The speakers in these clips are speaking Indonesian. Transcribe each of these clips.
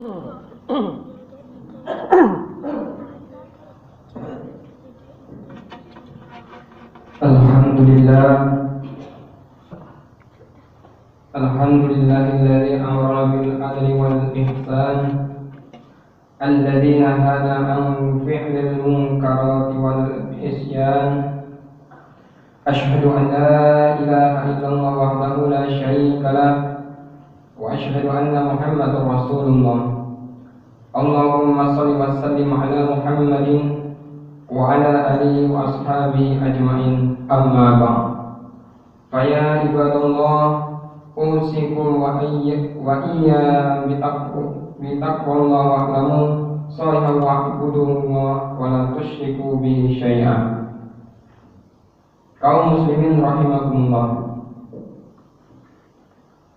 Alhamdulillahilladzi amara bil adli wal ihsan alladzi nahana an fi'lil munkarati wal isyan. Asyhadu an la ilaha illallah wahdahu la syarika lah wa asyhadu anna Muhammadar Rasulullah. Allahumma shalli wa sallim ala Muhammadin wa ala alihi wa ashabihi ajma'in. Amma ba'd. Fa ya ibadallah, usikum wa iyya bitaqwallah wa'lamu shalihan wa'budullaha wa la tusyriku bihi syai'an. Kaum muslimin rahimakumullah,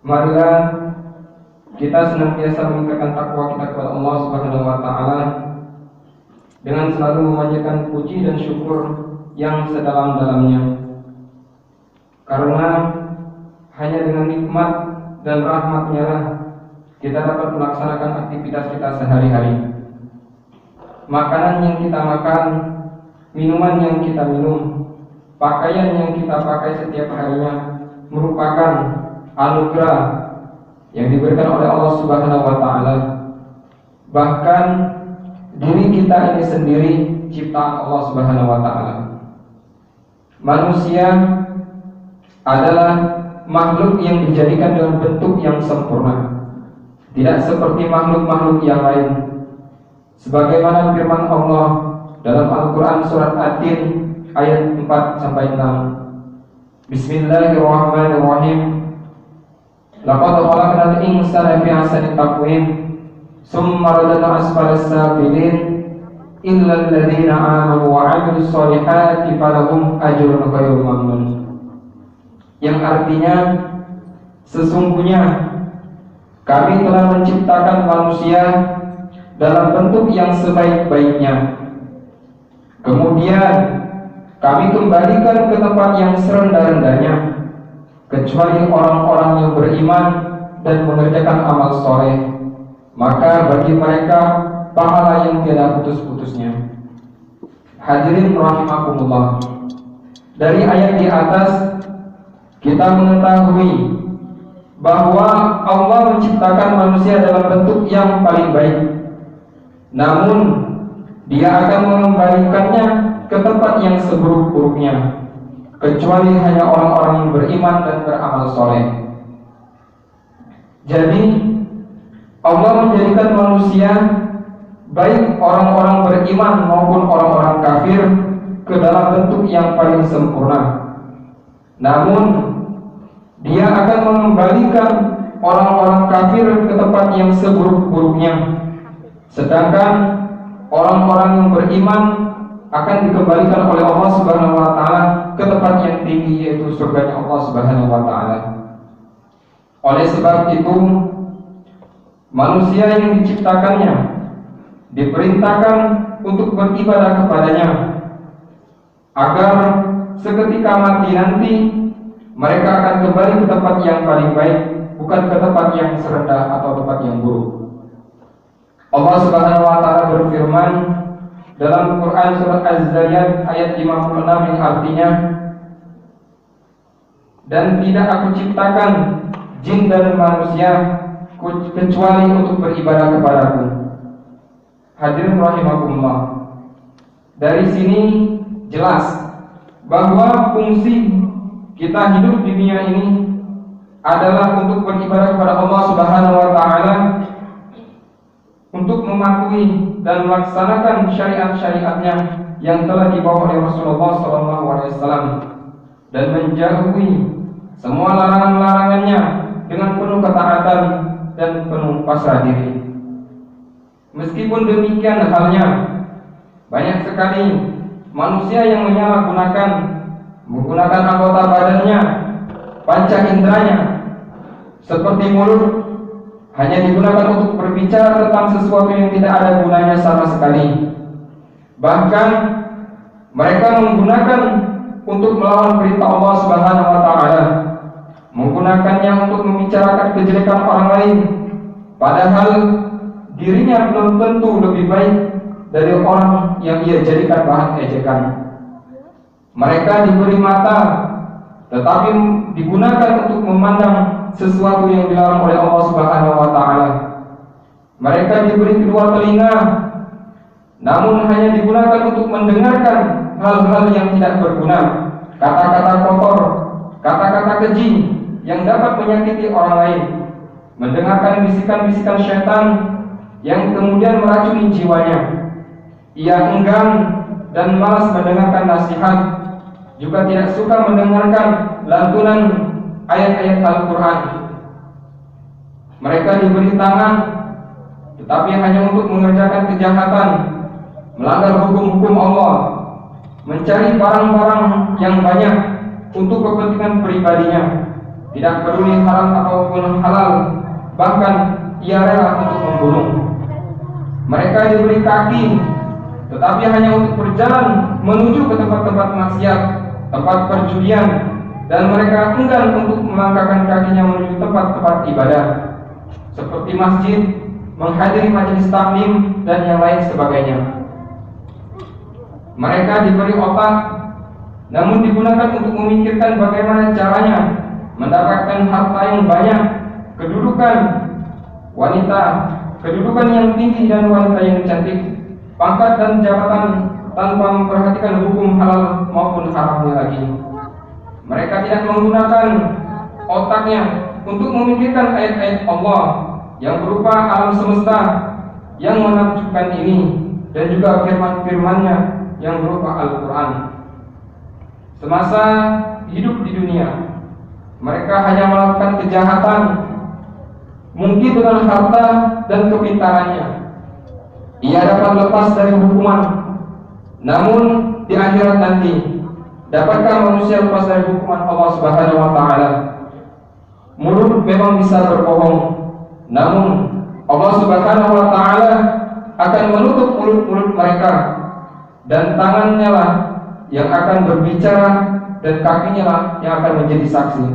marilah kita senantiasa meningkatkan takwa kita kepada Allah Subhanahu wa taala dengan selalu memanjatkan puji dan syukur yang sedalam-dalamnya. Karena hanya dengan nikmat dan rahmat-Nya lah kita dapat melaksanakan aktivitas kita sehari-hari. Makanan yang kita makan, minuman yang kita minum, pakaian yang kita pakai setiap harinya merupakan anugerah yang diberikan oleh Allah Subhanahu wa taala. Bahkan diri kita ini sendiri ciptaan Allah Subhanahu wa taala. Manusia adalah makhluk yang dijadikan dengan bentuk yang sempurna, tidak seperti makhluk-makhluk yang lain. Sebagaimana firman Allah dalam Al-Quran surat At-Tin ayat 4-6. Bismillahirrahmanirrahim. Laqad khalaqnal insana fi ahsani taqwim, tsumma radadnahu asfala safilin, illa alladziina aamanu wa 'amilus shalihaati falahum ajrun ghairu mamnun. Yang artinya, sesungguhnya kami telah menciptakan manusia dalam bentuk yang sebaik-baiknya. Kemudian kami kembalikan ke tempat yang serendah-rendahnya, kecuali orang-orang yang beriman dan mengerjakan amal soleh, maka bagi mereka pahala yang tiada putus-putusnya. Hadirin rahimakumullah, dari ayat di atas kita mengetahui bahwa Allah menciptakan manusia dalam bentuk yang paling baik, namun Dia akan mengembalikannya ke tempat yang seburuk-buruknya, kecuali hanya orang-orang yang beriman dan beramal soleh. Jadi Allah menjadikan manusia, baik orang-orang beriman maupun orang-orang kafir, ke dalam bentuk yang paling sempurna. Namun Dia akan mengembalikan orang-orang kafir ke tempat yang seburuk-buruknya, sedangkan orang-orang yang beriman akan dikembalikan oleh Allah Subhanahu wa taala ke tempat yang tinggi, yaitu surganya Allah Subhanahu wa taala. Oleh sebab itu, manusia yang diciptakannya diperintahkan untuk beribadah kepadanya, agar seketika mati nanti mereka akan kembali ke tempat yang paling baik, bukan ke tempat yang serendah atau tempat yang buruk. Allah Subhanahu wa taala berfirman dalam Quran surat Az-Zariyat ayat 56 yang artinya, dan tidak aku ciptakan jin dan manusia kecuali untuk beribadah kepadaku. Hadirin rahimakumullah, dari sini jelas bahwa fungsi kita hidup di dunia ini adalah untuk beribadah kepada Allah Subhanahu wa taala, untuk mematuhi dan melaksanakan syariat-syariatnya yang telah dibawa oleh Rasulullah SAW, dan menjauhi semua larangan-larangannya dengan penuh ketaatan dan penuh pasrah diri. Meskipun demikian halnya, banyak sekali manusia yang menggunakan anggota badannya, panca inderanya, seperti mulut, hanya digunakan untuk berbicara tentang sesuatu yang tidak ada gunanya sama sekali. Bahkan mereka menggunakan untuk melawan perintah Allah Subhanahu wa taala, menggunakannya untuk membicarakan kejelekan orang lain, padahal dirinya belum tentu lebih baik dari orang yang ia jadikan bahan ejekan. Mereka diberi mata, tetapi digunakan untuk memandang sesuatu yang dilarang oleh Allah Subhanahu wa Ta'ala. Mereka diberi kedua telinga, namun hanya digunakan untuk mendengarkan hal-hal yang tidak berguna, kata-kata kotor, kata-kata keji yang dapat menyakiti orang lain, mendengarkan bisikan-bisikan syaitan yang kemudian meracuni jiwanya. Ia enggan dan malas mendengarkan nasihat, juga tidak suka mendengarkan lantunan ayat-ayat Al-Quran. Mereka diberi tangan, tetapi hanya untuk mengerjakan kejahatan, melanggar hukum-hukum Allah, mencari barang-barang yang banyak untuk kepentingan pribadinya, tidak peduli haram ataupun halal, bahkan ia rela untuk membunuh. Mereka diberi kaki, tetapi hanya untuk berjalan menuju ke tempat-tempat maksiat, tempat perjudian, dan mereka enggan untuk melangkahkan kakinya menuju tempat-tempat ibadah seperti masjid, menghadiri majelis taklim, dan yang lain sebagainya. Mereka diberi otak, namun digunakan untuk memikirkan bagaimana caranya mendapatkan harta yang banyak, kedudukan wanita, kedudukan yang tinggi dan wanita yang cantik, pangkat dan jabatan, tanpa memperhatikan hukum halal maupun haramnya lagi. Mereka tidak menggunakan otaknya untuk memikirkan ayat-ayat Allah yang berupa alam semesta yang menakjubkan ini, dan juga firman-firmannya yang berupa Al-Quran. Semasa hidup di dunia, mereka hanya melakukan kejahatan, mungkin dengan harta dan kepintarannya ia dapat lepas dari hukuman. Namun di akhirat nanti, dapatkah manusia lepas dari hukuman Allah Subhanahu wa Ta'ala? Mulut memang bisa berbohong, namun Allah Subhanahu wa Ta'ala akan menutup mulut-mulut mereka, dan tangannya lah yang akan berbicara, dan kakinya lah yang akan menjadi saksi.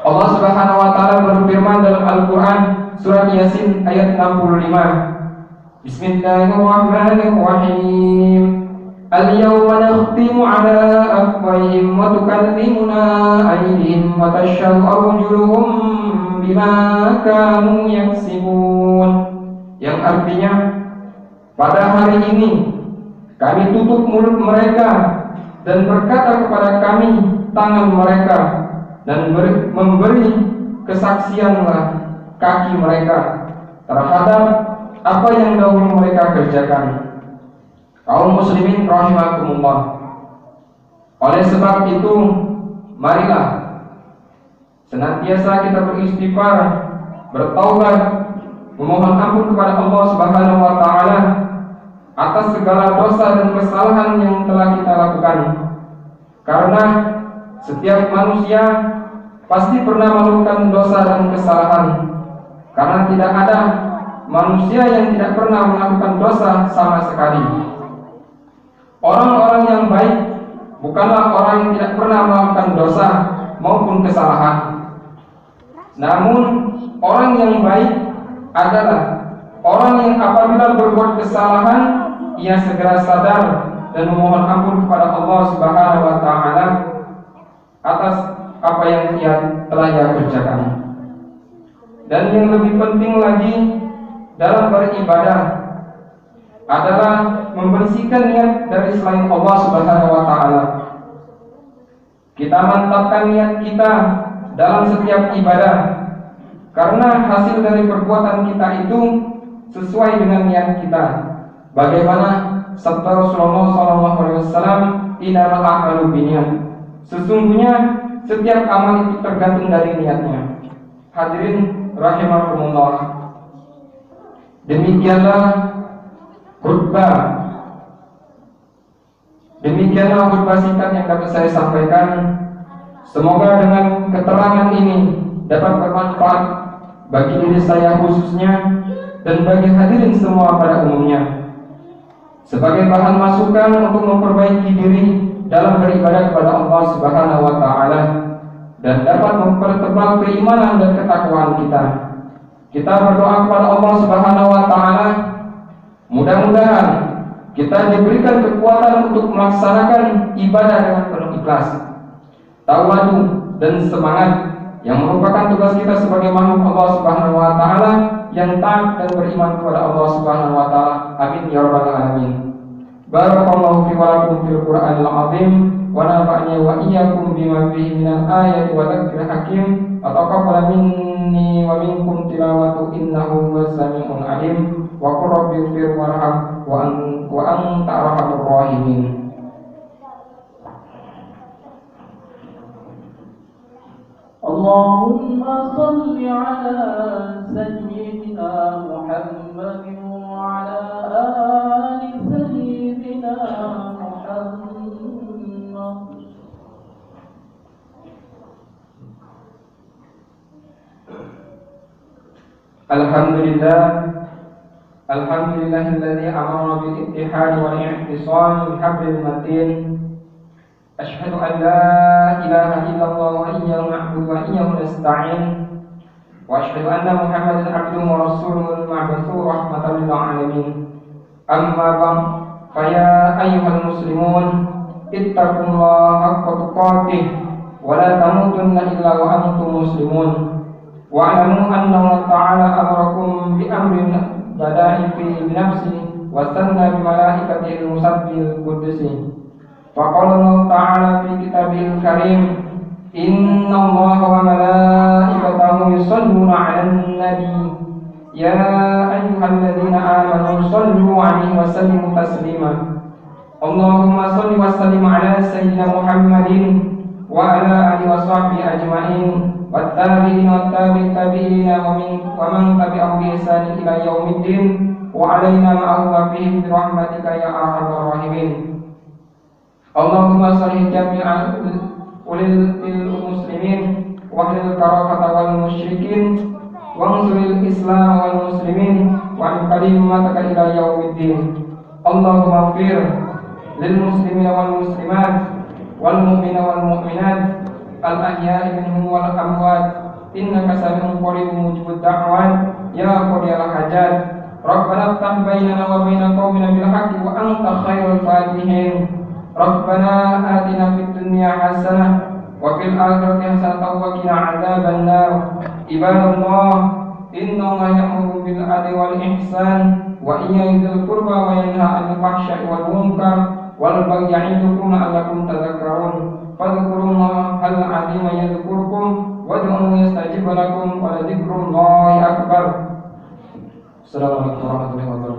Allah Subhanahu wa Ta'ala berfirman dalam Al-Quran surat Yasin ayat 65. Bismillahirrahmanirrahim. Al-yawma nakhtimu ala afwahihim wa tukallimuna aydihim wa tashhadu arjuluhum bima kanu yaksibun. Yang artinya, pada hari ini kami tutup mulut mereka dan berkata kepada kami tangan mereka, dan memberi kesaksianlah kaki mereka terhadap apa yang dahulu mereka kerjakan. Kaum muslimin rahimakumullah. Oleh sebab itu, marilah senantiasa kita beristighfar, bertaubat, memohon ampun kepada Allah Subhanahu wa Ta'ala atas segala dosa dan kesalahan yang telah kita lakukan. Karena setiap manusia pasti pernah melakukan dosa dan kesalahan, karena tidak ada manusia yang tidak pernah melakukan dosa sama sekali. Orang-orang yang baik bukanlah orang yang tidak pernah melakukan dosa maupun kesalahan. Namun orang yang baik adalah orang yang apabila berbuat kesalahan, ia segera sadar dan memohon ampun kepada Allah Subhanahu wa Ta'ala atas apa yang telah ia kerjakan. Dan yang lebih penting lagi dalam beribadah adalah membersihkan niat dari selain Allah Subhanahu wa Ta'ala. Kita mantapkan niat kita dalam setiap ibadah, karena hasil dari perbuatan kita itu sesuai dengan niat kita. Bagaimana sabda Rasulullah SAW, innamal a'malu binniyat. Sesungguhnya setiap amal itu tergantung dari niatnya. Hadirin rahimakumullah. Demikianlah khutbah singkat yang dapat saya sampaikan. Semoga dengan keterangan ini dapat bermanfaat bagi diri saya khususnya dan bagi hadirin semua pada umumnya, sebagai bahan masukan untuk memperbaiki diri dalam beribadah kepada Allah Subhanahu wa Ta'ala, dan dapat mempertebal keimanan dan ketakwaan kita. Kita berdoa kepada Allah Subhanahu wa taala, mudah-mudahan kita diberikan kekuatan untuk melaksanakan ibadah dengan penuh ikhlas, tawadu dan semangat yang merupakan tugas kita sebagai makhluk Allah Subhanahu wa taala yang taat dan beriman kepada Allah Subhanahu wa taala. Amin ya rabbal alamin. Barakallahu fi wa lakum fil Qur'anil azim wa nafa'ani wa iyyakum bima fihi minal ayati wa dzikril hakim. Ataqabbal minni wa minkum tilawatu innahu huwas samiul alim. Wa qur rabbi ighfir warham wa anta arhamur rahimin. Allahumma salli ala sayyidina Muhammadin wa ala ali sayyidina Muhammad. Alhamdulillahilladzi amara bil ittihad wal i'tisam bihablil matin. Asyhadu an la ilaha illallah wa iyyahu na'budu wa iyyahu nasta'in. Wa asyhadu anna Muhammadan abduhu wa rasuluhu al-mab'utsu rahmatan lil alamin. Amma ba'd, fa ya ayyuhal muslimun ittaqullaha haqqa tuqatih wa la tamutunna illa wa antum muslimun. Wa'lamu anna Allah ta'ala amarakum bi amrin bada'i fi nafsihi wa sanna bi malaikatihi al-musabbil qudusi. Faqala Allah ta'ala fi kitabihil karim, inna Allaha wa malaikatahu yusalluna 'alan nabi ya ayyuhalladzina amanu sallu 'alaihi wa sallimu taslima. Allahumma salli wa sallim 'ala sayyidina Muhammadin wa ala alihi wa sahbihi ajma'in. والتابعين والتابع التابعين ومن تبعهم بإحسان إلى يوم الدين وعلينا معهم وفيهم برحمتك يا أرحم الراحمين. اللهم صل جميع المسلمين واحلل الكرافة والمشركين وانصر الإسلام والمسلمين وانقل أمتك إلى يوم الدين. اللهم اغفر للمسلمين والمسلمات والمؤمنين والمؤمنات al-ahya'i minhum wal amwat innaka sami'un qaribun mujibud da'wat ya qadiyal hajat. Rabbana iftah bainana wa baina qaumina bil haqqi wa anta khairul fatihin. Rabbana atina fid dunya hasanah wa fil akhirati hasanah wa qina adzaban nar. Ibadallah, innallaha ya'muru bil 'adli wal ihsan wa ya'muru bil qurba wa yanha 'anil fahsya'i wal munkar wal baghi ya'idukum la'allakum tadhakkarun. Fadhkurullaha al-'azima yadhkurkum wad'uuhu yastajib lakum wa la dzikrullahi akbar. Assalamualaikum warahmatullahi wabarakatuh.